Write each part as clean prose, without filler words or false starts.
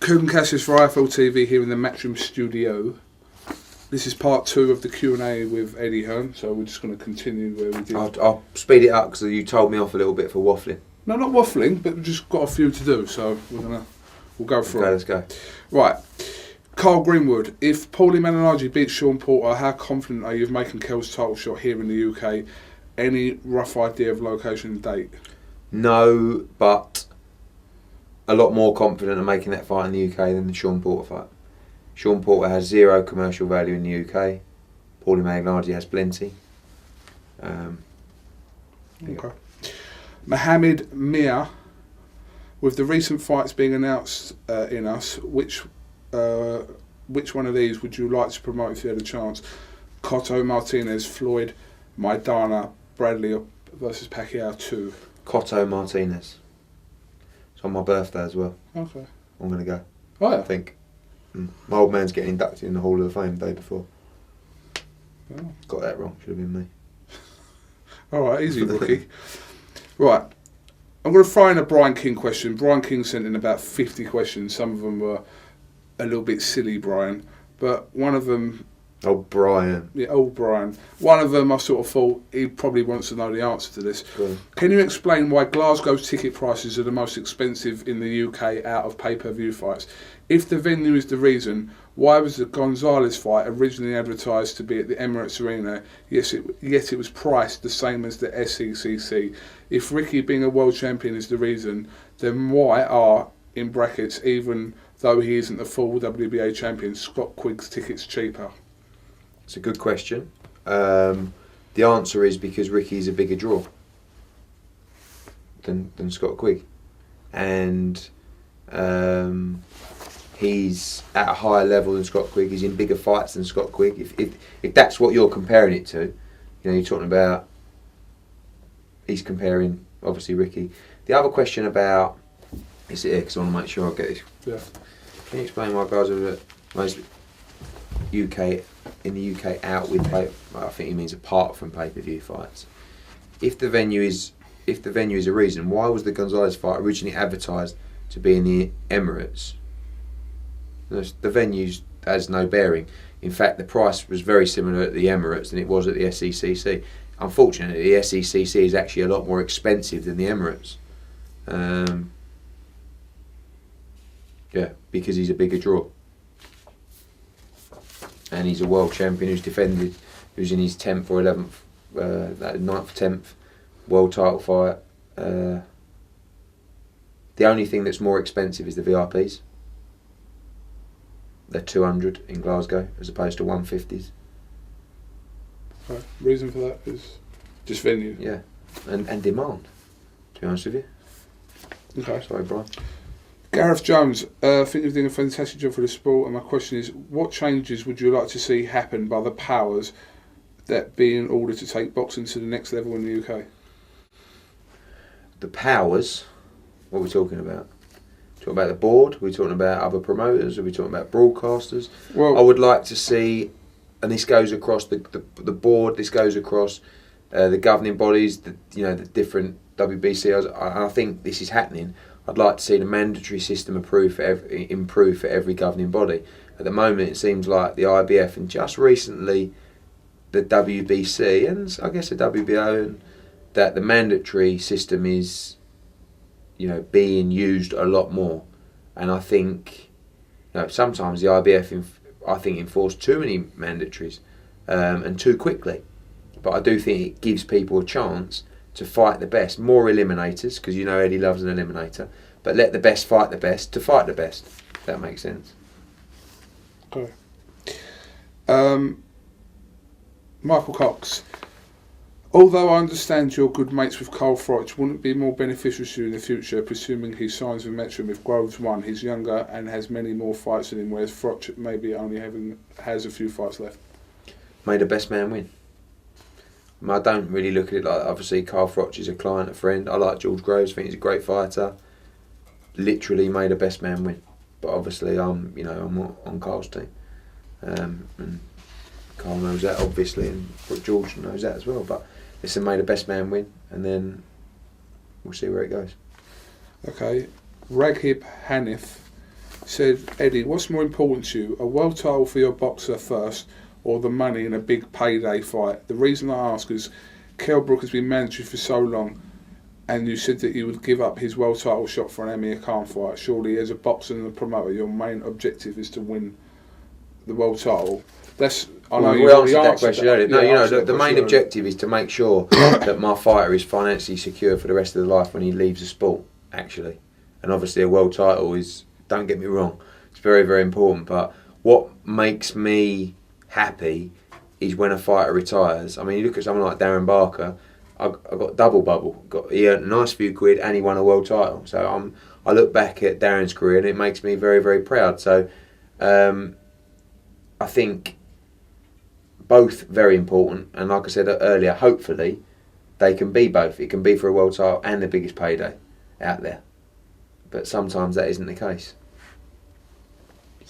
Kugan Cassius for IFL TV here in the Matchroom studio. This is part 2 of the Q&A with Eddie Hearn, so we're just going to continue where we did. I'll speed it up because you told me off a little bit for waffling. No, not waffling, but we've just got a few to do, so we'll go through it. Let's go. Right. Carl Greenwood, if Paulie Malignaggi beats Sean Porter, how confident are you of making Kell's title shot here in the UK? Any rough idea of location and date? No, but a lot more confident of making that fight in the UK than the Sean Porter fight. Sean Porter has zero commercial value in the UK. Paulie Malignaggi has plenty. Okay. Mohamed Mia, with the recent fights being announced in us, which one of these would you like to promote if you had a chance? Cotto, Martinez, Floyd, Maidana, Bradley versus Pacquiao 2. Cotto Martinez. It's on my birthday as well. Okay. I'm going to go. Oh, yeah. I think. My old man's getting inducted in the Hall of Fame the day before. Oh. Got that wrong. Should have been me. Alright, easy, rookie. Right. I'm going to throw in a Brian King question. Brian King sent in about 50 questions. Some of them were a little bit silly, Brian. But one of them... Oh, Brian. Yeah, old Brian. One of them I sort of thought he probably wants to know the answer to this. Go on. Can you explain why Glasgow's ticket prices are the most expensive in the UK out of pay-per-view fights? If the venue is the reason, why was the Gonzalez fight originally advertised to be at the Emirates Arena, yet it was priced the same as the SECC? If Ricky being a world champion is the reason, then why are, in brackets, even though he isn't the full WBA champion, Scott Quigg's tickets cheaper? It's a good question. The answer is because Ricky's a bigger draw than Scott Quigg, and he's at a higher level than Scott Quigg. He's in bigger fights than Scott Quigg. If that's what you're comparing it to, you know, you're talking about. He's comparing obviously Ricky. The other question about is it here because I want to make sure I get this. Yeah. Can you explain why guys are most UK in the UK out with I think he means apart from pay-per-view fights. If the venue is a reason, why was the Gonzalez fight originally advertised to be in the Emirates? The venue has no bearing. In fact, the price was very similar at the Emirates than it was at the SECC. Unfortunately, the SECC is actually a lot more expensive than the Emirates. Because he's a bigger draw. And he's a world champion who's in his 10th or 11th, 9th, 10th world title fight. The only thing that's more expensive is the VIPs. They're 200 in Glasgow as opposed to 150s. Right. Reason for that is just venue. Yeah, and demand, to be honest with you. Okay. Sorry, Brian. Gareth Jones, I think you're doing a fantastic job for the sport, and my question is, what changes would you like to see happen by the powers that be in order to take boxing to the next level in the UK? The powers? What are we talking about? Talking about the board? Are we talking about other promoters? Are we talking about broadcasters? Well, I would like to see, and this goes across the board. This goes across the governing bodies. The different WBCs. I think this is happening. I'd like to see the mandatory system improve for every governing body. At the moment, it seems like the IBF and just recently the WBC and I guess the WBO, and that the mandatory system is, being used a lot more. And I think, sometimes the IBF enforce too many mandatories and too quickly. But I do think it gives people a chance to fight the best. More eliminators, because Eddie loves an eliminator, but let the best fight the best to fight the best. If that makes sense. Okay. Michael Cox, although I understand you're good mates with Carl Froch, wouldn't it be more beneficial to you in the future, presuming he signs with Metro if Groves won? He's younger and has many more fights than him, whereas Froch maybe only has a few fights left. May the best man win. I don't really look at it like, obviously Carl Froch is a client, a friend. I like George Groves, I think he's a great fighter. Literally may the best man win. But obviously I'm on Carl's team. And Carl knows that obviously, and George knows that as well. But listen, may the best man win, and then we'll see where it goes. Okay. Reg Hanif, said, Eddie, what's more important to you, a world title for your boxer first, or the money in a big payday fight? The reason I ask is Kell Brook has been mandatory for so long, and you said that he would give up his world title shot for an Amir Khan fight. Surely, as a boxer and a promoter, your main objective is to win the world title. I know we answered that question earlier. No, the main objective is to make sure that my fighter is financially secure for the rest of his life when he leaves the sport, actually. And obviously a world title is, don't get me wrong, it's very, very important. But what makes me happy is when a fighter retires. I mean, you look at someone like Darren Barker, I got double bubble. He earned a nice few quid and he won a world title. So I look back at Darren's career and it makes me very, very proud. So I think both very important, and like I said earlier, hopefully they can be both. It can be for a world title and the biggest payday out there, but sometimes that isn't the case.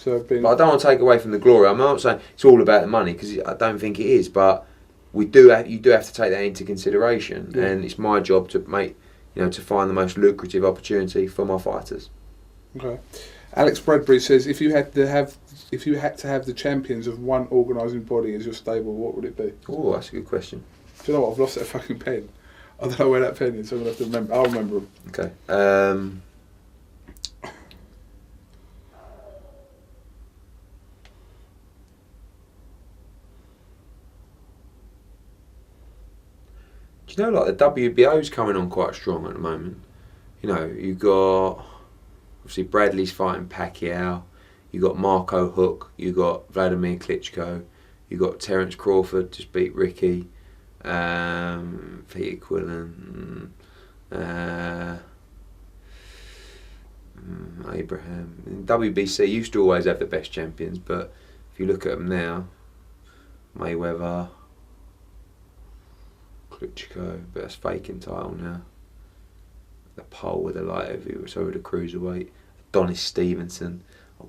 But I don't want to take away from the glory. I'm not saying it's all about the money, because I don't think it is, but you do have to take that into consideration, and it's my job to to find the most lucrative opportunity for my fighters. Okay. Alex Bradbury says, if you had to have the champions of one organising body as your stable, what would it be? Oh, that's a good question. Do you know what? I've lost that fucking pen. I don't know where that pen is, so I'm going to have to remember. I'll remember them. Okay. Do you know, like, the WBO's coming on quite strong at the moment? You know, you've got, obviously, Bradley's fighting Pacquiao. You got Marco Hook, you got Vladimir Klitschko, you got Terence Crawford just beat Ricky, Peter Quillen, Abraham. WBC used to always have the best champions, but if you look at them now, Mayweather, Klitschko, but that's faking title now. The pole with the light heavyweight, so with the cruiserweight, Adonis Stevenson.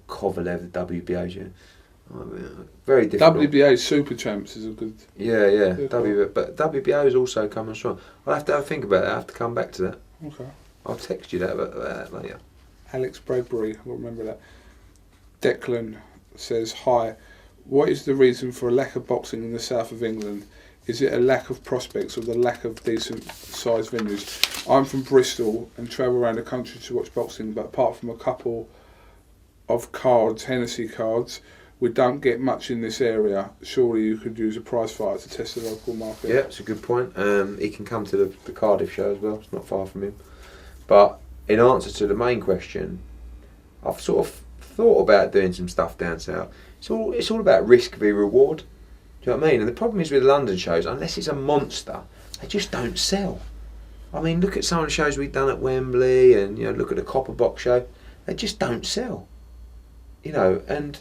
Kovalev, the WBO, very difficult. WBA Super Champs is a good. Yeah. But WBO is also coming strong. I'll have to have a think about that. I have to come back to that. Okay. I'll text you that about that later. Alex Bradbury, I'll remember that. Declan says, hi, what is the reason for a lack of boxing in the south of England? Is it a lack of prospects or the lack of decent sized venues? I'm from Bristol and travel around the country to watch boxing, but apart from a couple of cards, Hennessy cards, we don't get much in this area. Surely you could use a prize fighter to test the local market. Yeah, it's a good point. He can come to the Cardiff show as well. It's not far from him. But in answer to the main question, I've sort of thought about doing some stuff down south. It's all about risk v reward. Do you know what I mean? And the problem is with London shows, unless it's a monster, they just don't sell. I mean, look at some of the shows we've done at Wembley, and look at the Copper Box show. They just don't sell. And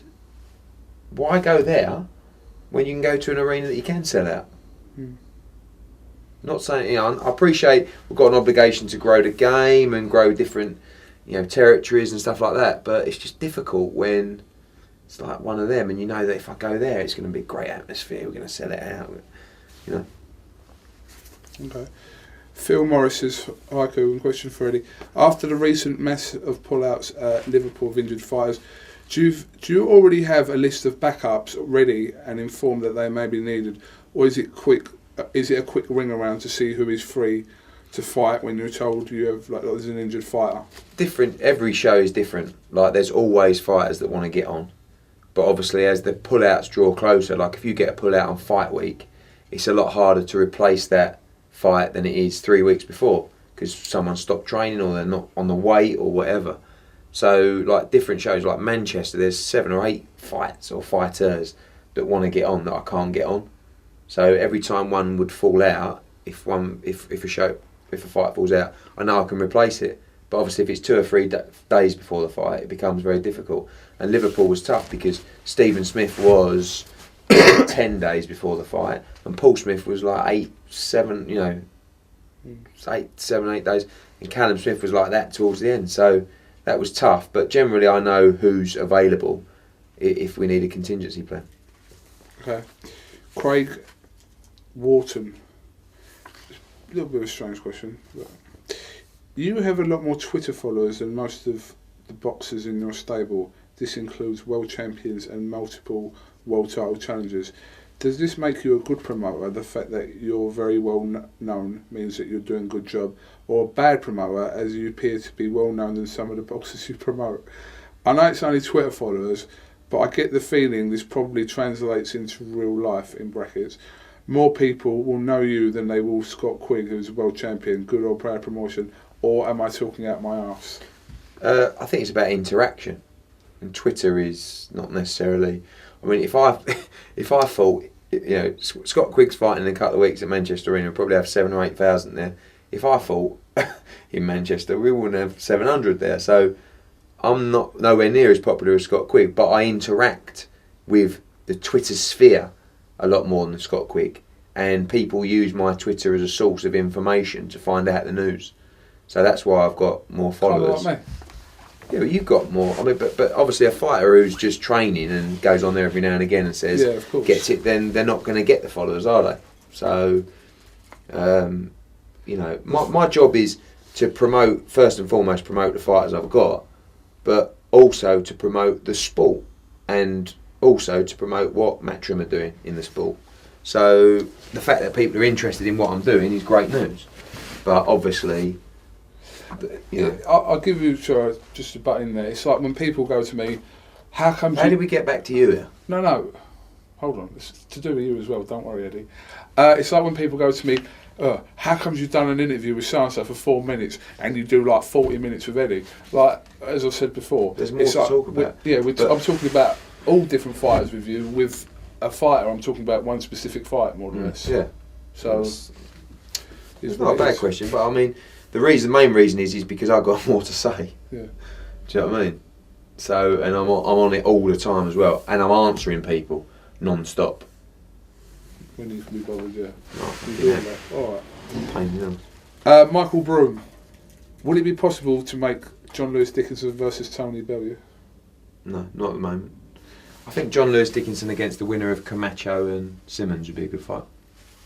why go there when you can go to an arena that you can sell out? Not saying, I appreciate we've got an obligation to grow the game and grow different, territories and stuff like that, but it's just difficult when it's like one of them, and you know that if I go there, it's going to be a great atmosphere. We're going to sell it out, Okay. Phil Morris says, hi, Kugan, question for Eddie. After the recent mass of pullouts at Liverpool of injured fighters, do you already have a list of backups ready and informed that they may be needed, or is it a quick ring around to see who is free to fight when you're told you have there's an injured fighter? Different. Every show is different. Like, there's always fighters that want to get on, but obviously as the pullouts draw closer, like if you get a pullout on fight week, it's a lot harder to replace that fight than it is 3 weeks before, because someone stopped training or they're not on the weight or whatever. So, like, different shows, like Manchester, there's 7 or 8 fights or fighters that want to get on that I can't get on. So every time one would fall out, if a fight falls out, I know I can replace it. But obviously, if it's 2 or 3 days before the fight, it becomes very difficult. And Liverpool was tough because Stephen Smith was 10 days before the fight, and Paul Smith was like 8, 7 days, and Callum Smith was like that towards the end. So that was tough, but generally I know who's available if we need a contingency plan. Okay. Craig Wharton. A little bit of a strange question. But you have a lot more Twitter followers than most of the boxers in your stable. This includes world champions and multiple world title challengers. Does this make you a good promoter? The fact that you're very well known means that you're doing a good job, or a bad promoter as you appear to be well known than some of the boxers you promote? I know it's only Twitter followers, but I get the feeling this probably translates into real life, in brackets. More people will know you than they will Scott Quigg, who's a world champion, good or bad promotion, or am I talking out my arse? I think it's about interaction, and Twitter is not necessarily. I mean, if I thought, Scott Quigg's fighting in a couple of weeks at Manchester Arena, we'll probably have 7,000 or 8,000 there. If I fought in Manchester, we wouldn't have 700 there. So I'm not nowhere near as popular as Scott Quigg, but I interact with the Twitter sphere a lot more than Scott Quigg, and people use my Twitter as a source of information to find out the news. So that's why I've got more followers. Like me. Yeah, but you've got more. I mean, but obviously a fighter who's just training and goes on there every now and again and says, yeah, of course, gets it, then they're not going to get the followers, are they? So, my job is to promote, first and foremost, promote the fighters I've got, but also to promote the sport and also to promote what Matchroom are doing in the sport. So the fact that people are interested in what I'm doing is great news. But obviously, I'll give you just a butt in there. It's like when people go to me, how did we get back to you here? No, hold on. It's to do with you as well. Don't worry, Eddie. It's like when people go to me, how comes you've done an interview with so-and-so for 4 minutes and you do like 40 minutes with Eddie? Like, as I said before, there's more to talk about. I'm talking about all different fighters with you. With a fighter, I'm talking about one specific fight, more or less. Yeah. So it's not a bad question, but I mean, the main reason is because I've got more to say. Yeah. Do you know what I mean? So, and I'm on it all the time as well, and I'm answering people non-stop. When you can be bothered, yeah. All right. Pain in the Michael Broom. Would it be possible to make John Lewis Dickinson versus Tony Bellew? No, not at the moment. I think John Lewis Dickinson against the winner of Camacho and Simmons would be a good fight.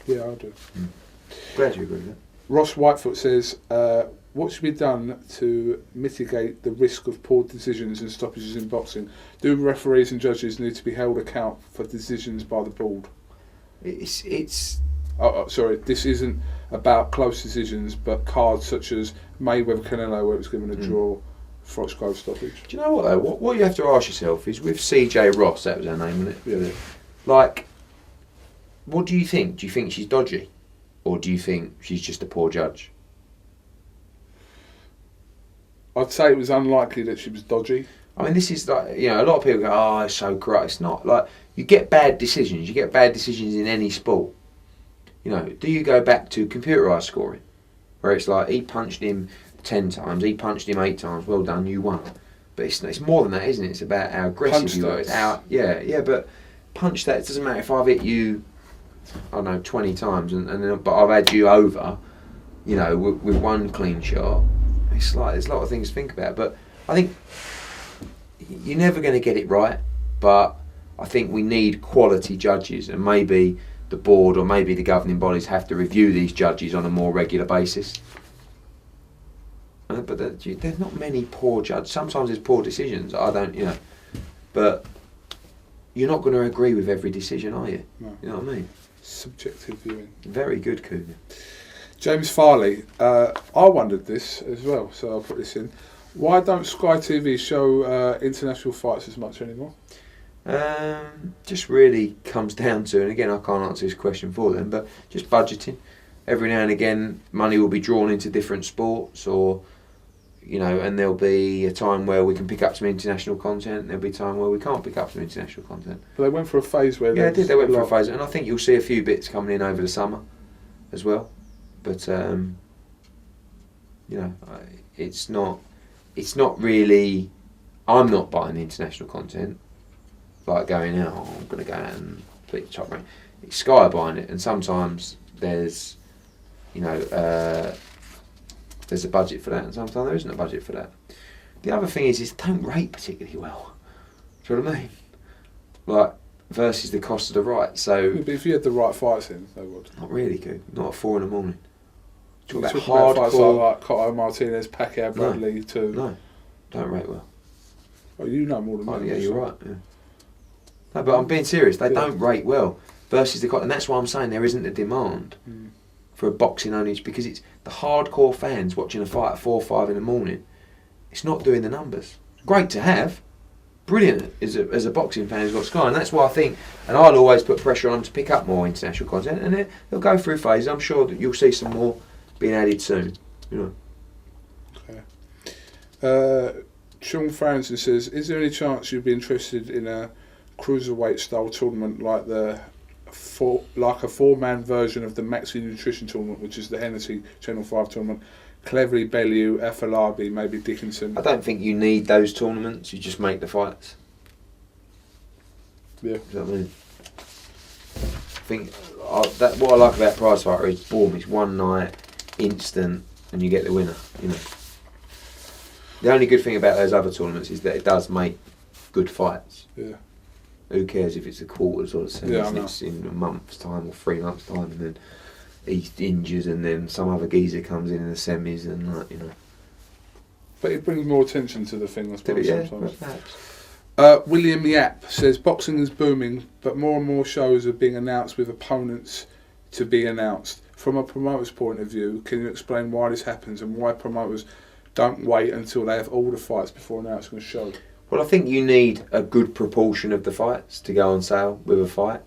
Yeah, I do. Glad you agree with that. Ross Whitefoot says, what should be done to mitigate the risk of poor decisions and stoppages in boxing? Do referees and judges need to be held account for decisions by the board? Sorry, this isn't about close decisions, but cards such as Mayweather-Canelo, where it was given a draw, Froch goal stoppage. Do you know what though? What you have to ask yourself is, with CJ Ross, that was her name, wasn't it? Yeah. Like, what do you think? Do you think she's dodgy? Or do you think she's just a poor judge? I'd say it was unlikely that she was dodgy. I mean, this is like, a lot of people go, oh, it's so corrupt. It's not. Like, you get bad decisions. You get bad decisions in any sport. Do you go back to computerised scoring? Where it's like, he punched him 10 times, he punched him 8 times, well done, you won. But it's more than that, isn't it? It's about how aggressive you are. But punch that, it doesn't matter if I've hit you, I don't know, 20 times, but I've had you over, with one clean shot. It's like, there's a lot of things to think about. But I think you're never going to get it right, but I think we need quality judges, and maybe the board or maybe the governing bodies have to review these judges on a more regular basis. But there's not many poor judges. Sometimes there's poor decisions. But you're not going to agree with every decision, are you? No. You know what I mean? Subjective viewing. Very good, Kugan. James Farley. I wondered this as well, so I'll put this in. Why don't Sky TV show international fights as much anymore? Just really comes down to, and again I can't answer this question for them, but just budgeting. Every now and again money will be drawn into different sports, or and there'll be a time where we can pick up some international content, and there'll be a time where we can't pick up some international content. But they went for a phase where they went for a phase, and I think you'll see a few bits coming in over the summer as well. But it's not really, I'm not buying the international content, like going out, I'm going to go out and play the top rank. It's Sky are buying it, and sometimes there's a budget for that, and sometimes there isn't a budget for that. The other thing is don't rate particularly well. Do you know what I mean? Like, versus the cost of the right. So, but if you had the right fights in, they would. Not really good. Not at 4 a.m. Talk about hardcore, like Cotto, Martinez, Pacquiao, Bradley too. No, don't rate well. Oh, you know more than me. Oh, yeah, you're right. Yeah. No, but I'm being serious. They don't rate well versus and that's why I'm saying there isn't a demand for a boxing only, because it's the hardcore fans watching a fight at 4 or 5 in the morning. It's not doing the numbers. Great to have, brilliant as a boxing fan who's got Sky, and that's why I think, and I'll always put pressure on them to pick up more international content, and they'll go through phases. I'm sure that you'll see some more being added soon. You know. Okay. Sean Francis says, is there any chance you'd be interested in a cruiserweight style tournament like a 4-man version of the Maxi Nutrition tournament, which is the Hennessy Channel 5 tournament? Cleverly, Bellew, Afalabi, maybe Dickinson. I don't think you need those tournaments. You just make the fights. Yeah. Do you know what I mean? I think what I like about Prize Fighter is boom, it's one night, instant, and you get the winner. You know. The only good thing about those other tournaments is that it does make good fights. Yeah. Who cares if it's the quarters or the semis? Yeah, and it's in a month's time or 3 months' time, and then he injures, and then some other geezer comes in the semis, and you know. But it brings more attention to the thing, I suppose. Yeah, sometimes. perhaps. William Yap says boxing is booming, but more and more shows are being announced with opponents to be announced. From a promoter's point of view, can you explain why this happens and why promoters don't wait until they have all the fights before announcing a show? Well, I think you need a good proportion of the fights to go on sale with a fight.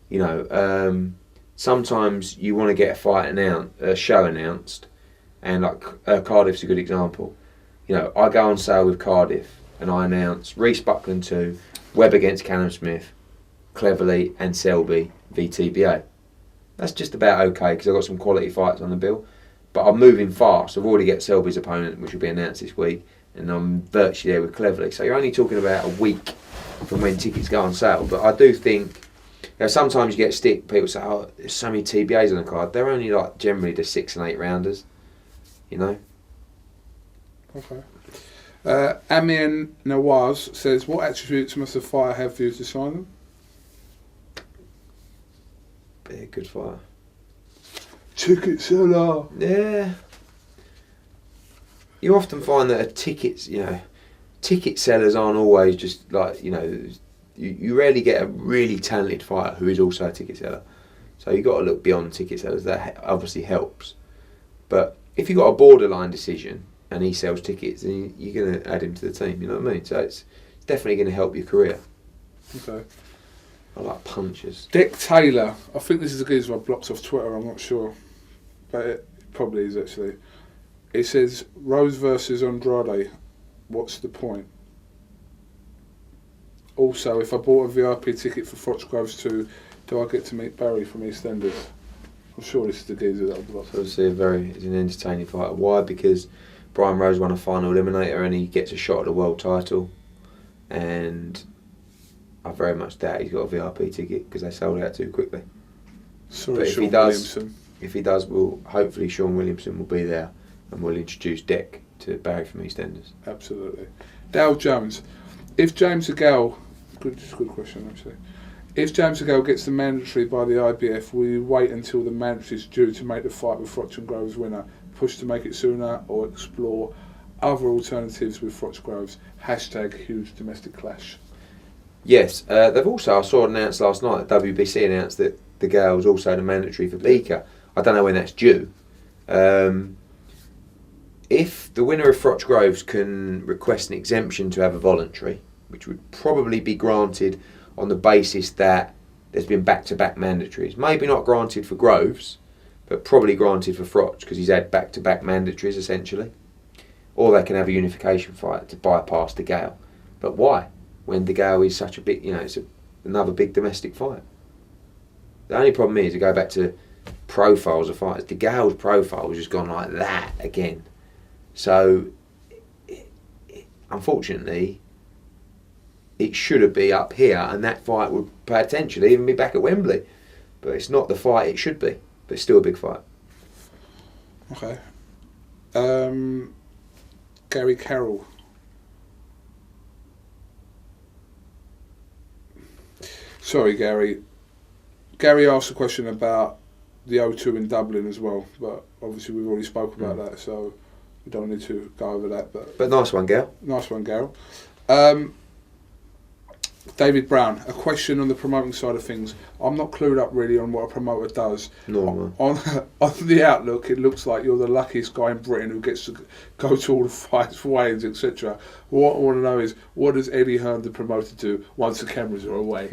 You know, sometimes you want to get a show announced, and like Cardiff's a good example. You know, I go on sale with Cardiff and I announce Reece Buckland 2, Webb against Callum Smith, Cleverly and Selby v TBA. That's just about okay because I've got some quality fights on the bill. But I'm moving fast. I've already got Selby's opponent, which will be announced this week, and I'm virtually there with Cleverly. So you're only talking about a week from when tickets go on sale. But I do think, you know, sometimes you get stick. People say, "Oh, there's so many TBAs on the card." They're only like generally the 6 and 8 rounders. You know. Okay. Amien Nawaz says, what attributes must a fighter have for you to sign them? Be a good fighter. Ticket seller. Yeah. You often find that ticket sellers aren't always just like, you know, you rarely get a really talented fighter who is also a ticket seller. So you've got to look beyond ticket sellers. That obviously helps. But if you've got a borderline decision and he sells tickets, then you're going to add him to the team, you know what I mean? So it's definitely going to help your career. Okay. I like punchers. Dick Taylor. I think this is a geezer I blocked off Twitter, I'm not sure. But it probably is actually. It says, Rose versus Andrade. What's the point? Also, if I bought a VIP ticket for Froch Groves 2, do I get to meet Barry from EastEnders? I'm sure this is the geezer that I blocked. So it's an entertaining fighter. Why? Because Brian Rose won a final eliminator and he gets a shot at the world title. And I very much doubt he's got a VIP ticket because they sold out too quickly. Sorry, but Sean Williamson. If he does, hopefully Sean Williamson will be there and we'll introduce Deck to Barry from EastEnders. Absolutely. Dale Jones. If James Agal, good question actually. If James Agal gets the mandatory by the IBF, will you wait until the mandatory is due to make the fight with Froch and Groves winner? Push to make it sooner or explore other alternatives with Froch Groves? # huge domestic clash. Yes, they've also, I saw it announced last night, WBC announced that the Gale was also the mandatory for Beaker. I don't know when that's due. If the winner of Froch Groves can request an exemption to have a voluntary, which would probably be granted on the basis that there's been back-to-back mandatories, maybe not granted for Groves, but probably granted for Froch because he's had back-to-back mandatories essentially. Or they can have a unification fight to bypass the Gale. But why? When the Gale is such a big, it's another big domestic fight. The only problem is, to go back to profiles of fighters, the Gale's profile has just gone like that again. So, unfortunately, it should be up here, and that fight would potentially even be back at Wembley. But it's not the fight it should be, but it's still a big fight. Okay. Gary Carroll. Sorry, Gary. Gary asked a question about the O2 in Dublin as well, but obviously we've already spoke about that, so we don't need to go over that. But nice one, Gail. Nice one, Gary. David Brown, a question on the promoting side of things. I'm not clued up really on what a promoter does. Normal. On the outlook, it looks like you're the luckiest guy in Britain who gets to go to all the fights, weigh-ins, etc. What I want to know is, what does Eddie Hearn, the promoter, do once the cameras are away?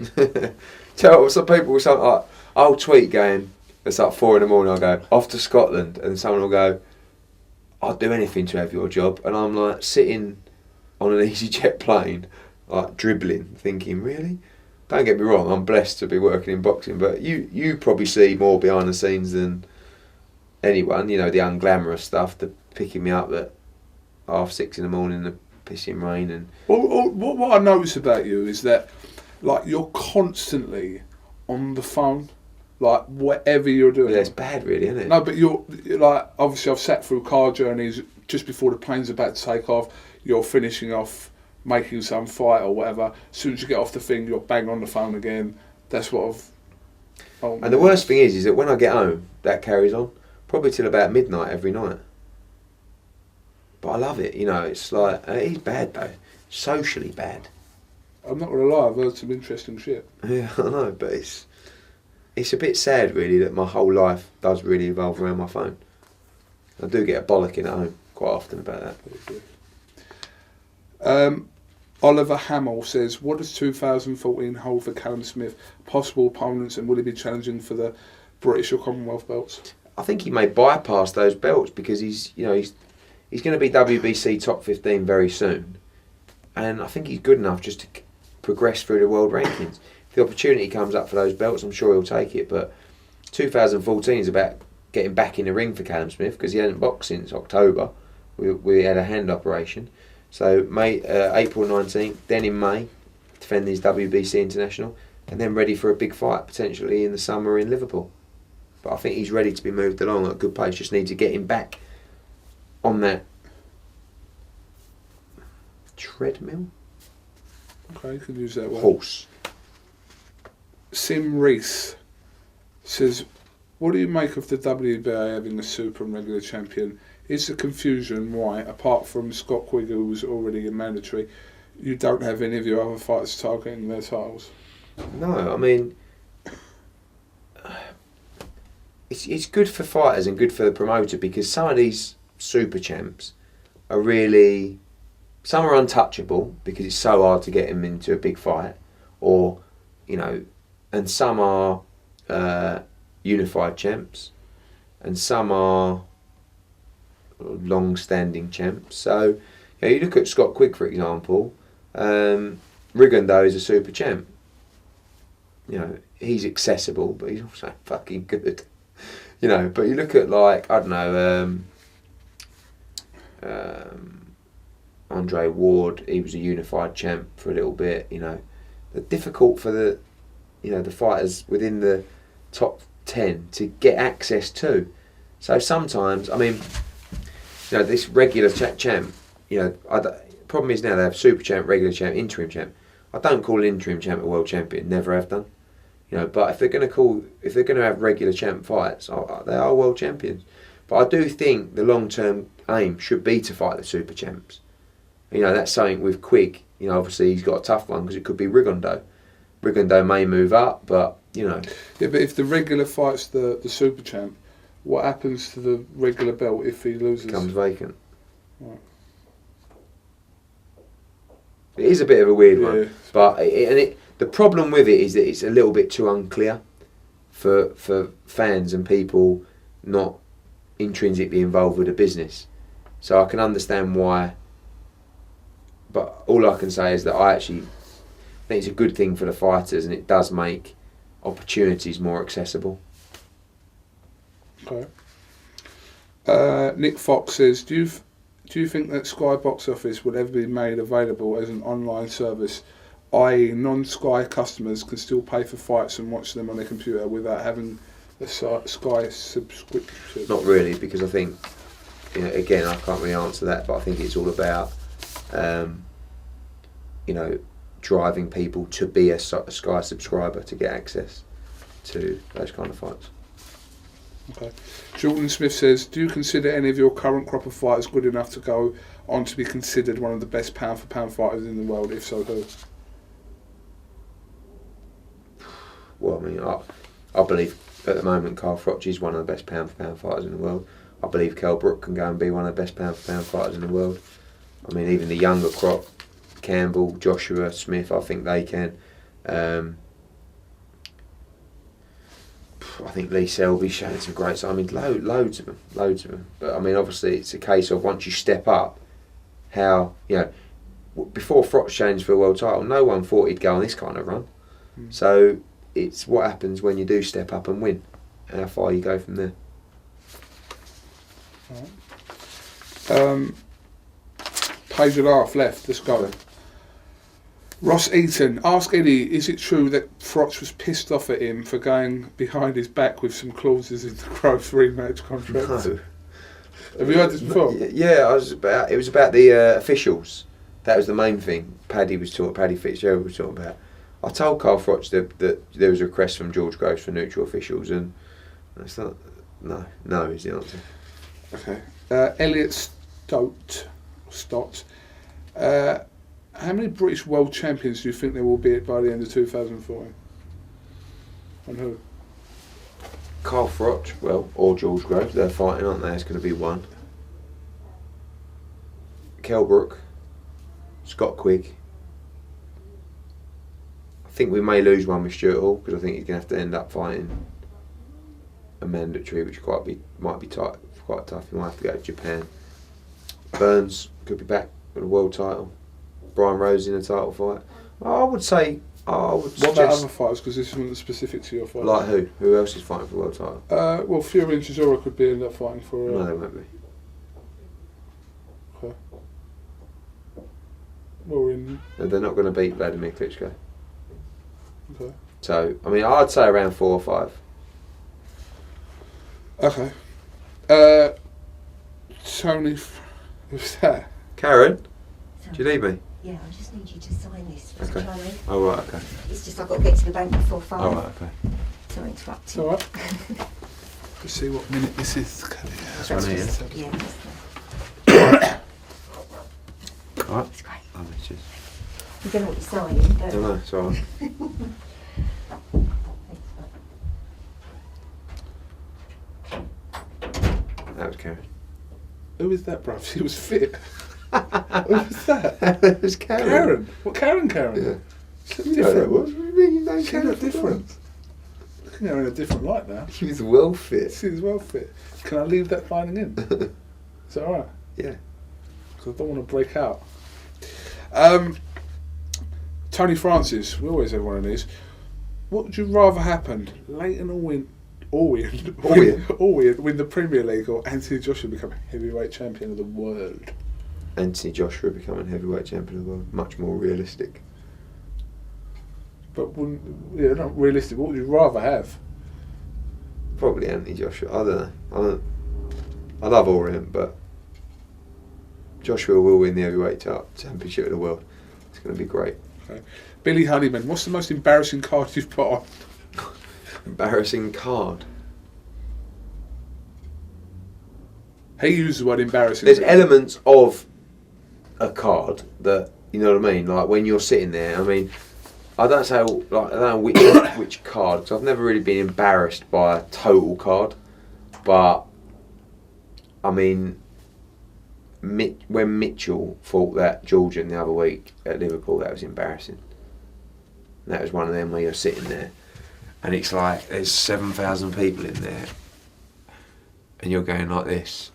Tell some people something like, I'll tweet going, it's like 4 in the morning, I'll go, off to Scotland, and someone will go, I'd do anything to have your job, and I'm like sitting on an EasyJet plane, like dribbling, thinking, really? Don't get me wrong, I'm blessed to be working in boxing, but you probably see more behind the scenes than anyone, you know, the unglamorous stuff, the picking me up at 6:30 in the morning, the pissing rain. And what I notice about you is that, like, you're constantly on the phone, like, whatever you're doing. Yeah, it's bad really, isn't it? No, but you're like, obviously I've sat through car journeys just before the plane's about to take off, you're finishing off making some fight or whatever. As soon as you get off the thing, you're bang on the phone again. That's what I've... And the worst thing is that when I get home, that carries on, probably till about midnight every night. But I love it, you know, it's like, it is bad though, socially bad. I'm not going to lie, I've heard some interesting shit. Yeah, I know, but it's a bit sad really that my whole life does really revolve around my phone. I do get a bollocking at home quite often about that. Oliver Hamill says, what does 2014 hold for Callum Smith? Possible opponents, and will he be challenging for the British or Commonwealth belts? I think he may bypass those belts because he's going to be WBC top 15 very soon, and I think he's good enough just to progress through the world rankings. If the opportunity comes up for those belts, I'm sure he'll take it. But 2014 is about getting back in the ring for Callum Smith because he hadn't boxed since October. We had a hand operation. So April 19th, then in May, defend his WBC International, and then ready for a big fight potentially in the summer in Liverpool. But I think he's ready to be moved along at a good pace. Just need to get him back on that treadmill. Okay, you can use that word. Horse. Sim Reese says, what do you make of the WBA having a super and regular champion? Is the confusion why, apart from Scott Quigg, who was already a mandatory, you don't have any of your other fighters targeting their titles? No, I mean, it's good for fighters and good for the promoter because some of these super champs are really, some are untouchable because it's so hard to get them into a big fight, or, you know, and some are unified champs, and some are long-standing champs. So, you know, you look at Scott Quigg, for example. Rigondeaux is a super champ. You know, he's accessible, but he's also fucking good. You know, but you look at, like, I don't know, Andre Ward. He was a unified champ for a little bit. You know, they're difficult for the, you know, the fighters within the top 10 to get access to. So sometimes, I mean, you know, this regular champ, you know, problem is now they have super champ, regular champ, interim champ. I don't call an interim champ a world champion, never have done. You know, but if they're going to have regular champ fights, they are world champions. But I do think the long-term aim should be to fight the super champs. You know, that's something with Quigg. You know, obviously he's got a tough one because it could be Rigondeaux. Rigondeaux may move up, but, you know. Yeah, but if the regular fights the super champ, what happens to the regular belt if he loses? Becomes vacant. Right. It is a bit of a weird one, but the problem with it is that it's a little bit too unclear for fans and people not intrinsically involved with the business. So I can understand why, but all I can say is that I actually think it's a good thing for the fighters, and it does make opportunities more accessible. Okay. Nick Fox says, do you think that Sky Box Office would ever be made available as an online service, i.e. non-Sky customers can still pay for fights and watch them on their computer without having a Sky subscription? Not really, because I think, you know, again, I can't really answer that, but I think it's all about, you know, driving people to be a Sky subscriber to get access to those kind of fights. Okay. Jordan Smith says, do you consider any of your current crop of fighters good enough to go on to be considered one of the best pound-for-pound fighters in the world? If so, who? Well, I mean, I believe at the moment Carl Froch is one of the best pound-for-pound fighters in the world. I believe Kell Brook can go and be one of the best pound-for-pound fighters in the world. I mean, even the younger crop, Campbell, Joshua, Smith, I think they can. I think Lee Selby's shown some great. I mean, loads of them. But I mean, obviously, it's a case of once you step up, how before Froch changed for a world title, no one thought he'd go on this kind of run. So it's what happens when you do step up and win, and how far you go from there. Right. Page and a half left. Let's go. Ross Eaton, ask Eddie, is it true that Froch was pissed off at him for going behind his back with some clauses in the Groves rematch contract? No. Have you heard this before? Yeah, it was about the officials. That was the main thing. Paddy Fitzgerald was talking about. I told Carl Froch that there was a request from George Groves for neutral officials, and that's not. No is the answer. Okay. Elliot Stott. How many British world champions do you think there will be by the end of 2014? And who? Carl Froch, or George Groves. They're fighting, aren't they? It's going to be one. Kell Brook, Scott Quigg. I think we may lose one with Stuart Hall because I think he's going to have to end up fighting a mandatory, which might be tight, quite tough. He might have to go to Japan. Burns could be back with a world title. Brian Rose in a title fight. I would say. What about other fighters? Because this isn't specific to your fight. Like who? Who else is fighting for the world title? Well, Fury and Chisora could end up fighting for. No, they won't be. Okay. Well, they're not going to beat Vladimir Klitschko. Okay. So, I mean, I'd say around 4 or 5. Okay. Tony, who's that? Karen, Sorry. do you need me? Yeah, I just need you to sign this, Mr. Okay. Charlie. Oh, right, okay. It's just I've got to get to the bank before 5. Oh, right, okay. Sorry to interrupt It's you. alright. Let's see what minute this is. That's one here. Yeah, that's Alright. it's great. Oh, it's just. I don't know what you're signing, but... No, it's alright. That was Karen. Who is that, bruv? She was fit. Who was that? It was Karen. Karen. What, Karen? Yeah. She You looked know that different. was? What do you mean you know She Karen? looked different. Looking at her in a different light now. She was well fit. She was well fit. Can I leave that lining in? Is that alright? Yeah. Because I don't want to break out. Tony Francis, we always have one of these. What would you rather happen? Leighton win the Premier League, or Anthony Joshua become heavyweight champion of the world? Anthony Joshua becoming heavyweight champion of the world. Much more realistic. But not realistic. What would you rather have? Probably Anthony Joshua. I don't know. I love Orient, but Joshua will win the heavyweight championship of the world. It's going to be great. Okay. Billy Honeyman, what's the most embarrassing card you've put on? Embarrassing card. He used the word embarrassing. There's elements of a card that, you know what I mean. Like when you're sitting there. I mean, I don't know which card, because I've never really been embarrassed by a total card. But I mean, when Mitchell fought that Georgian the other week at Liverpool, that was embarrassing. And that was one of them where you're sitting there, and it's like there's 7,000 people in there, and you're going like this.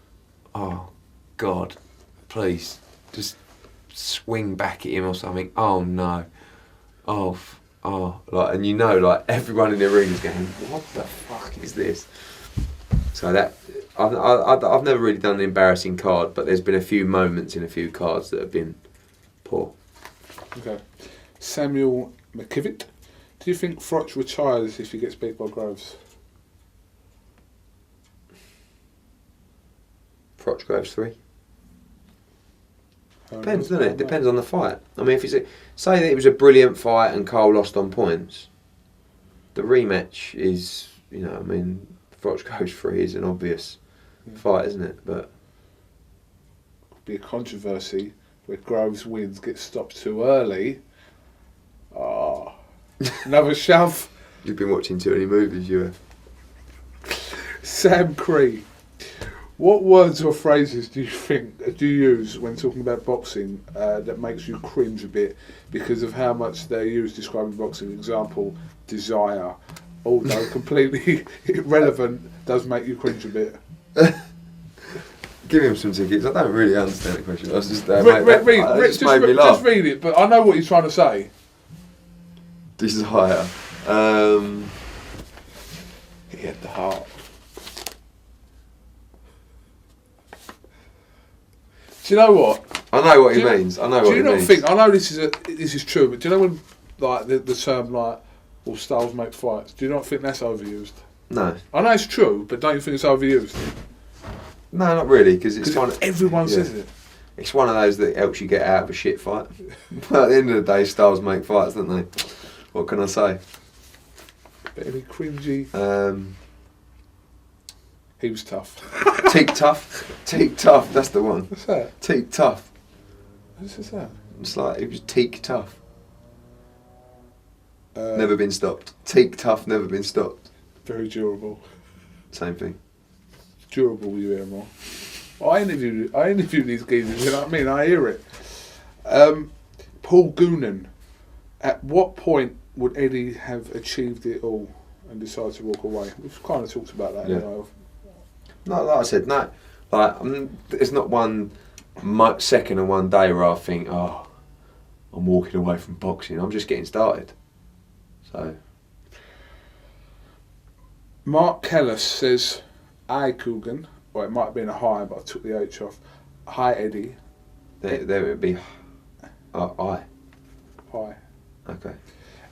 Oh, God, please, just swing back at him or something. Oh no, like, and you know, like everyone in the ring is going, what the fuck is this? So that I've never really done an embarrassing card, but there's been a few moments in a few cards that have been poor. Okay. Samuel McKevitt, do you think Froch retires if he gets beat by Groves? Froch Groves 3. Depends, doesn't it? Depends on the fight. I mean, if say that it was a brilliant fight and Cole lost on points, the rematch is, I mean, Froch goes free is an obvious fight, isn't it? But be a controversy where Groves wins, gets stopped too early. Another shove. you've been watching too many movies, you have. Sam Cree. What words or phrases do you use when talking about boxing that makes you cringe a bit because of how much they're used describing boxing? Example, desire. Although completely irrelevant, does make you cringe a bit. Give him some tickets. I don't really understand the question. I was just Read, just made me laugh. just read it, but I know what he's trying to say. Desire. He had the heart. Do you know what? I know what he means. I know what he means. Do you not think? I know this is true, but do you know when like the term like, "well, styles make fights"? Do you not think that's overused? No. I know it's true, but don't you think it's overused? No, not really, because it's kind of everyone says it. It's one of those that helps you get out of a shit fight. But at the end of the day, styles make fights, don't they? What can I say? But any cringy. He was tough. Teak tough. Teak tough. That's the one. What's that? Teak tough. What's that? It's like it was teak tough. Uh, Never been stopped. Teak tough. Never been stopped. Very durable. Same thing. Durable, you hear more. I interview these geezers, you know what I mean? I hear it. Paul Goonan. At what point would Eddie have achieved it all and decide to walk away? We've kind of talked about that. Yeah. You know. No, like I said, no. Like it's not one second and one day where I think, oh, I'm walking away from boxing. I'm just getting started. So. Mark Kellis says, "Hi Kugan." Well, it might have been a hi, but I took the H off. Hi Eddie. There would be. I. Hi. Okay.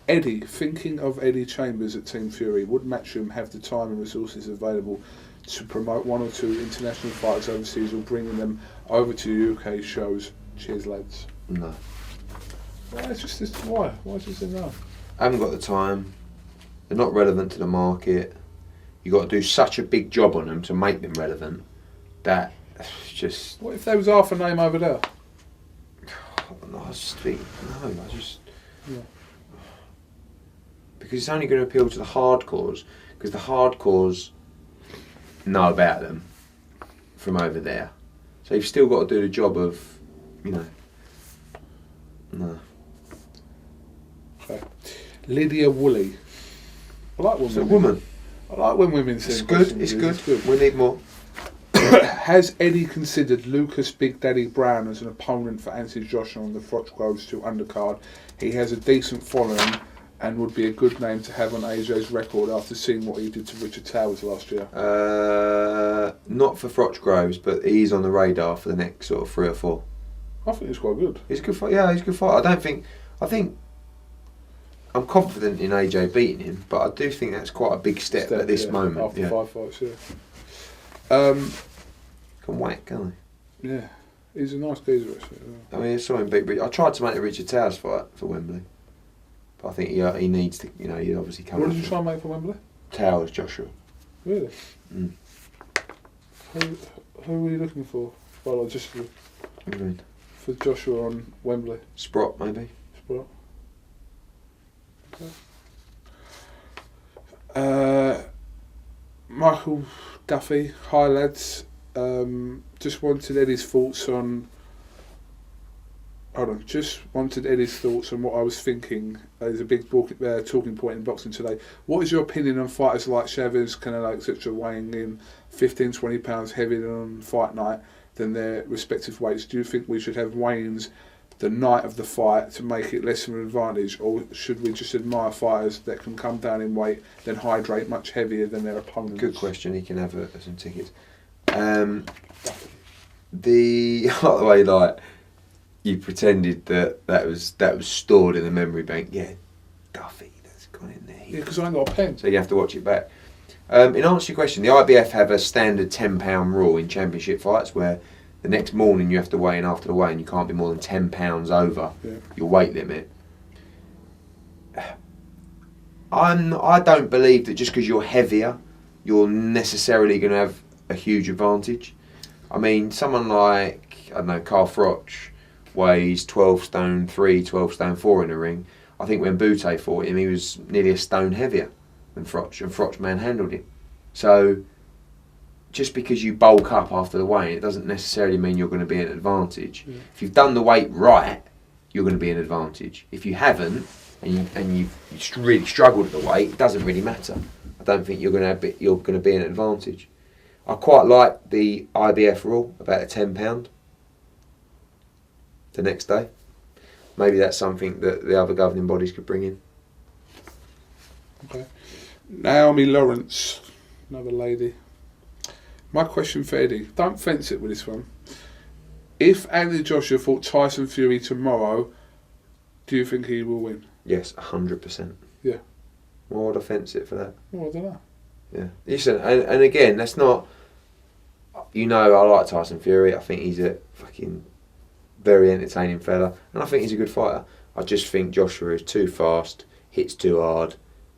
Eddie, thinking of Eddie Chambers at Team Fury, would Matchroom have the time and resources available to promote one or two international fighters overseas or bringing them over to UK shows? Cheers, lads. No. Why? It's just this. Why? Why is this a no? I haven't got the time. They're not relevant to the market. You've got to do such a big job on them to make them relevant that it's just. What if there was half a name over there? I just think no. Yeah. Because it's only going to appeal to the hardcores. Because the hardcores know about them from over there. So you've still got to do the job of, No. Okay. Lydia Woolley. I like It's a women. woman. I like when women sing. It's good. It's good. We need more. Has Eddie considered Lucas Big Daddy Brown as an opponent for Anthony Joshua on the Froch Groves 2 undercard? He has a decent following and would be a good name to have on AJ's record after seeing what he did to Richard Towers last year. Not for Froch Groves, but he's on the radar for the next sort of 3 or 4. I think it's quite good. He's a good fight. Yeah, he's a good fight. I think I'm confident in AJ beating him, but I do think that's quite a big step at this moment. After 5 fights, yeah. Can whack, can't Yeah, he's a nice geezer actually. he? I mean, I saw him beat. I tried to make a Richard Towers fight for Wembley, but I think he needs to. He obviously come. What did you try and make for Wembley? Towers, Joshua. Really? Mm. Who were you looking for? Well, just What do you mean? for Joshua on Wembley. Sprott, maybe. Sprott. Okay. Michael Duffy, hi lads. Just wanted Eddie's thoughts on. Hold on. Just wanted Eddie's thoughts on what I was thinking. There's a big talking point in boxing today. What is your opinion on fighters like Chavez, Canelo, etc., weighing in 15-20 pounds heavier on fight night than their respective weights? Do you think we should have weigh-ins the night of the fight to make it less of an advantage, or should we just admire fighters that can come down in weight then hydrate much heavier than their opponents? Good question. He can have some tickets. The way like you pretended that was stored in the memory bank. Yeah, Duffy, that's gone in there. Yeah, because I ain't got a pen. So you have to watch it back. In answer to your question, the IBF have a standard £10 rule in championship fights where the next morning you have to weigh in after the weigh and you can't be more than £10 over your weight limit. I don't believe that just because you're heavier you're necessarily going to have a huge advantage. I mean, someone like, I don't know, Carl Froch weighs 12 stone 3, 12 stone 4 in the ring. I think when Bute fought him, he was nearly a stone heavier than Froch, and Froch manhandled him. So, just because you bulk up after the weigh, it doesn't necessarily mean you're going to be an advantage. Yeah. If you've done the weight right, you're going to be an advantage. If you haven't, and you've really struggled at the weight, it doesn't really matter. I don't think you're going to be an advantage. I quite like the IBF rule about a £10 the next day. Maybe that's something that the other governing bodies could bring in. Okay. Naomi Lawrence, another lady. My question for Eddie, don't fence it with this one. If Anthony Joshua fought Tyson Fury tomorrow, do you think he will win? Yes, 100%. Yeah. Why would I fence it for that? Well, I don't know. Yeah. Listen, and again, that's not... You know, I like Tyson Fury. I think he's a fucking very entertaining fella. And I think he's a good fighter. I just think Joshua is too fast, hits too hard,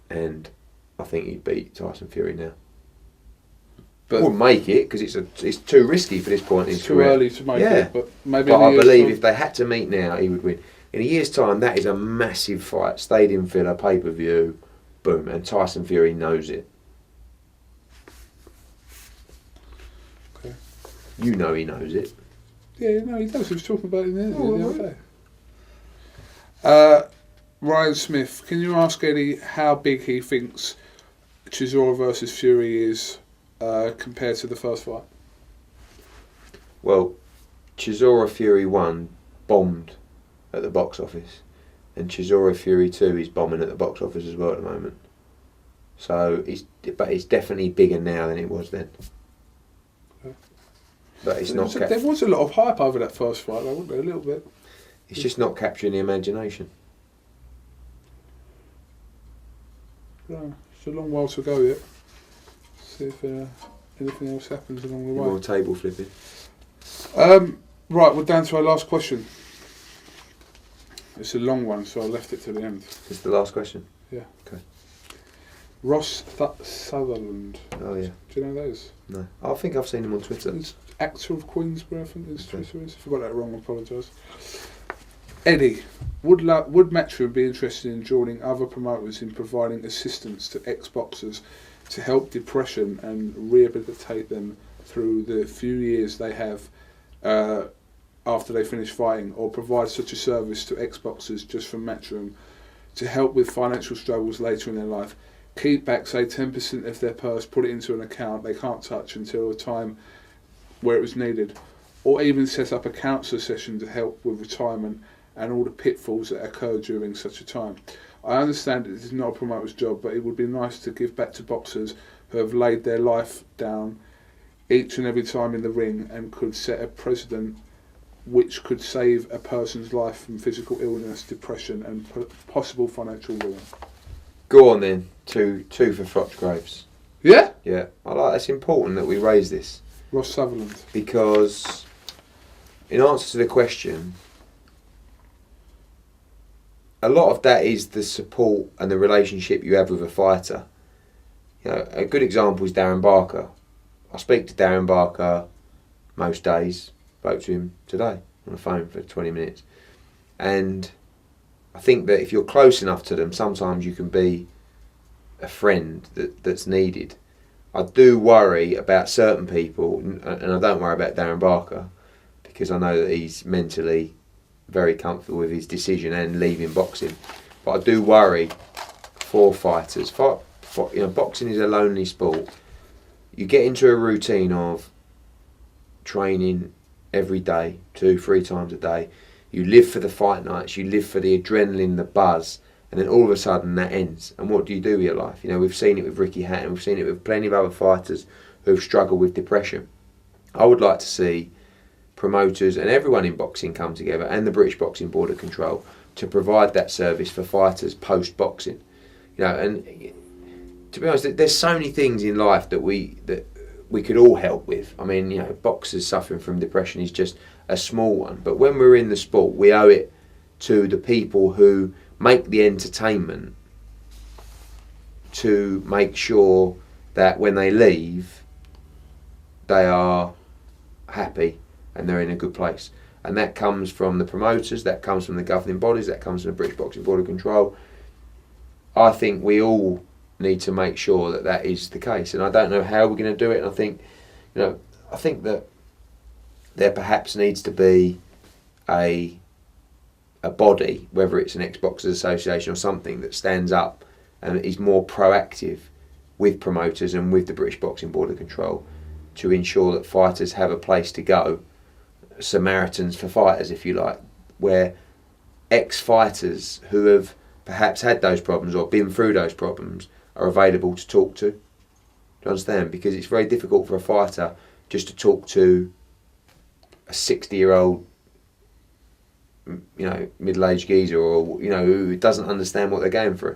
and I think he'd beat Tyson Fury now. But wouldn't make it because it's too risky for this point in his it's too career. early to make it, but maybe. But I believe if they had to meet now, he would win. In a year's time, that is a massive fight. Stadium filler, pay-per-view, boom. And Tyson Fury knows it. Okay. You know he knows it. Yeah, no, he does. He was talking about it in the interview the other day. Ryan Smith, can you ask Eddie how big he thinks Chisora versus Fury is compared to the first fight? Well, Chisora Fury 1 bombed at the box office, and Chisora Fury 2 is bombing at the box office as well at the moment. So it's definitely bigger now than it was then. Okay. But it's not. There was a lot of hype over that first fight, though, wasn't there? A little bit. It's just not capturing the imagination. No, it's a long while to go yet. See if anything else happens along the way. More table flipping. Right, we're down to our last question. It's a long one, so I left it to the end. Is the last question? Yeah. Okay. Ross Sutherland. Oh yeah. Do you know those? No. I think I've seen him on Twitter. He's actor of Queensborough, I think his Okay. Twitter is. If I got that wrong, I apologise. Eddie, would Matchroom be interested in joining other promoters in providing assistance to ex-boxers to help depression and rehabilitate them through the few years they have after they finish fighting, or provide such a service to ex-boxers just from Matchroom to help with financial struggles later in their life? Keep back, say, 10% of their purse, put it into an account they can't touch until a time where it was needed, or even set up a counsellor session to help with retirement and all the pitfalls that occur during such a time. I understand it is not a promoter's job, but it would be nice to give back to boxers who have laid their life down each and every time in the ring and could set a precedent which could save a person's life from physical illness, depression and possible financial ruin. Go on then. Two for Froch Graves. Yeah? Yeah. It's important that we raise this. Ross Sutherland. Because in answer to the question, a lot of that is the support and the relationship you have with a fighter. You know, a good example is Darren Barker. I speak to Darren Barker most days. Spoke to him today on the phone for 20 minutes. And I think that if you're close enough to them, sometimes you can be a friend that's needed. I do worry about certain people, and I don't worry about Darren Barker, because I know that he's mentally very comfortable with his decision and leaving boxing. But I do worry for fighters. Boxing is a lonely sport. You get into a routine of training every day, 2-3 times a day. You live for the fight nights, you live for the adrenaline, the buzz, and then all of a sudden that ends. And what do you do with your life? You know, we've seen it with Ricky Hatton, we've seen it with plenty of other fighters who've struggled with depression. I would like to see promoters and everyone in boxing come together, and the British Boxing Board of Control, to provide that service for fighters post-boxing. You know, and to be honest, there's so many things in life that we could all help with. I mean, you know, boxers suffering from depression is just a small one. But when we're in the sport, we owe it to the people who make the entertainment to make sure that when they leave, they are happy and they're in a good place. And that comes from the promoters, that comes from the governing bodies, that comes from the British Boxing Board of Control. I think we all need to make sure that that is the case. And I don't know how we're going to do it. And I think, I think that there perhaps needs to be a body, whether it's an ex-boxers association or something, that stands up and is more proactive with promoters and with the British Boxing Board of Control to ensure that fighters have a place to go, Samaritans for fighters, if you like, where ex-fighters who have perhaps had those problems or been through those problems are available to talk to. Do you understand? Because it's very difficult for a fighter just to talk to a 60-year-old, middle-aged geezer, or who doesn't understand what they're going through.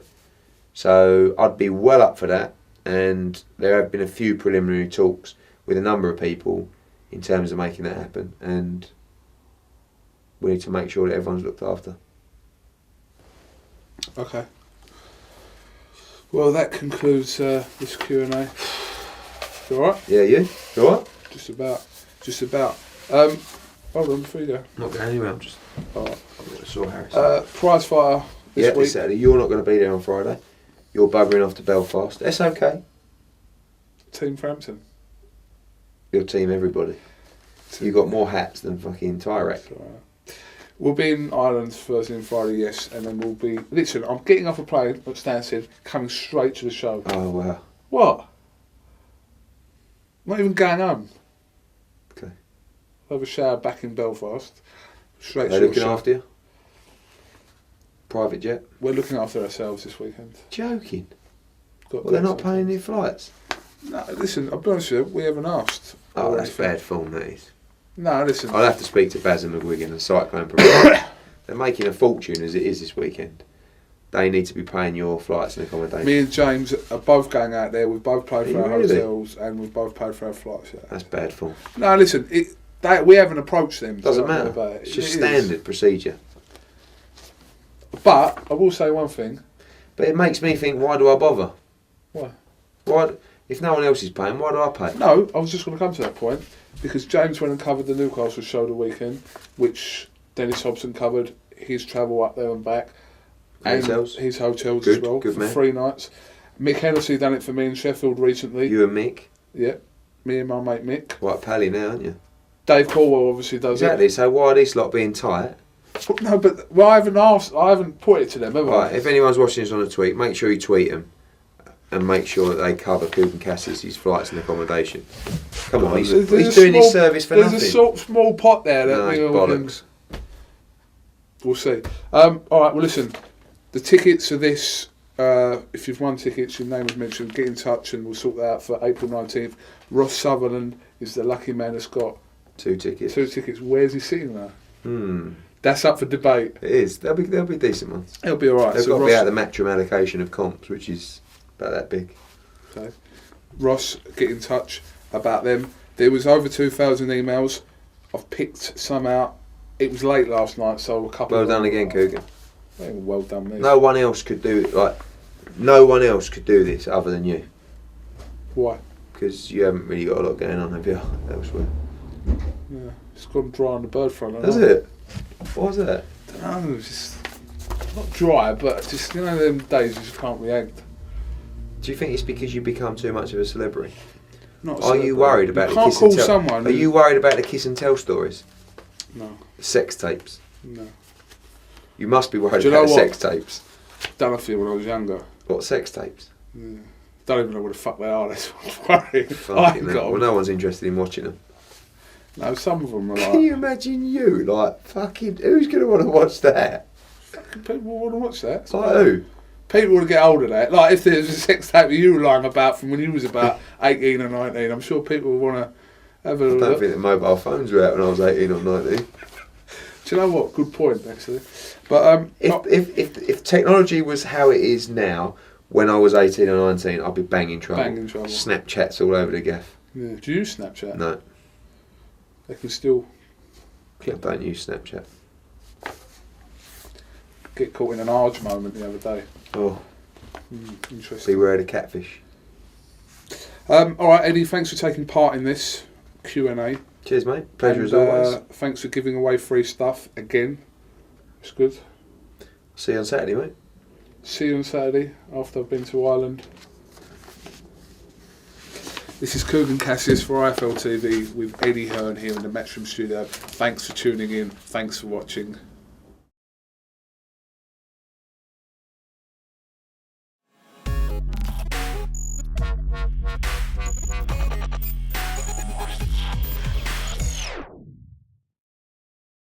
So I'd be well up for that, and there have been a few preliminary talks with a number of people in terms of making that happen, and we need to make sure that everyone's looked after. Okay. Well, that concludes this Q&A. You alright? Yeah, you alright? Just about. Hold on, before you go. Not going anywhere. I'm just. Alright. I've got a sore Harris. Prize fighter this week. This Saturday. You're not going to be there on Friday. You're buggering off to Belfast. That's okay. Team Frampton. Your team, everybody. You got more hats than fucking Tyrek. We'll be in Ireland Thursday and Friday, yes, and then we'll be. Listen, I'm getting off a plane at Stansted, coming straight to the show. Oh wow. What? Not even going home. Okay. I'll have a shower back in Belfast. Straight They're to the looking show. after you? Private jet? We're looking after ourselves this weekend. Joking. Got Well, they're not dates paying on. your flights. No, listen, I'll be honest with you, we haven't asked. Oh, or that's anything. bad form, that is. No, listen. I'll have to speak to Baz and McGuigan, the cyclone provider. They're making a fortune as it is this weekend. They need to be paying your flights and accommodation. Me and James are both going out there. We've both paid for Are our you really? hotels and we've both paid for our flights. Yeah. That's bad form. No, listen, we haven't approached them. Doesn't don't worry matter. about it. It's just It is. standard procedure. But I will say one thing. But it makes me think, why do I bother? Why? Why? If no one else is paying, why do I pay? No, I was just going to come to that point because James went and covered the Newcastle show the weekend, which Dennis Hobson covered his travel up there and back, and Hotels? his hotels Good, as well good for man. 3 nights. Mick Hennessy done it for me in Sheffield recently. You and Mick, Yeah, me and my mate Mick. quite pally now, aren't you? Dave Caldwell obviously does Exactly. So why are these lot being tight? it. No, but I haven't put it to them, have I? Right. If anyone's watching this on a tweet, make sure you tweet them. And make sure that they cover Kugan Cassius his flights and accommodation. Come on, he's There's a doing his small- service for There's nothing. a small pot there that No, we it's all can. bollocks. We'll see. All right, well, listen. The tickets are this. If you've won tickets, your name is mentioned. Get in touch and we'll sort that out for April 19th. Ross Sutherland is the lucky man that's got 2 tickets. 2 tickets. Where's he sitting now? Hmm. That's up for debate. It is. They'll be decent ones. It'll be all right. They've So got to be Ross, out of the Matchroom allocation of comps, which is about that big. okay. Ross, get in touch about them. There was over 2,000 emails. I've picked some out. It was late last night, so a couple. Well of them- done again, Kugan. Well done, mate. No one else could do it. No one else could do this other than you, Why? because you haven't really got a lot going on, have you? Elsewhere. Yeah, it's gone dry on the bird front. Does it? What was that? I don't know, it's just not dry, but just them days you just can't react. Do you think it's because you become too much of a celebrity? Not a Are you celebrity. worried about you the can't kiss call and tell? someone? Are you worried about the kiss and tell stories? No, The sex tapes. no. You must be worried Do you about know the what? sex tapes. Done a few when I was younger. What sex tapes? Yeah. Don't even know what the fuck they are. That's what I'm worried. I Fucking ain't hell. got Well, 'em. no one's interested in watching them. No, some of them are Can you like. imagine you? Fucking, who's going to want to watch that? People want to watch that. It's Like who? People want to get hold of that. Like if there's a sex tape of you lying about from when you was about 18 or 19, I'm sure people would want to have a I look. don't think the mobile phones were out when I was 18 or 19. Do you know what? Good point, actually. But If technology was how it is now, when I was 18 or 19, I'd be banging trouble. Banging trouble. Snapchats all over the gaff. yeah. Do you use Snapchat? No, They can still I don't use Snapchat. get caught in an argument moment the other day. Oh, Interesting. beware the catfish. All right, Eddie, thanks for taking part in this Q&A. Cheers, mate. Pleasure as And, always. Thanks for giving away free stuff again. It's good. See you on Saturday, mate. See you on Saturday after I've been to Ireland. This is Kugan Cassius for IFL TV with Eddie Hearn here in the Metrum studio. Thanks for tuning in. Thanks for watching.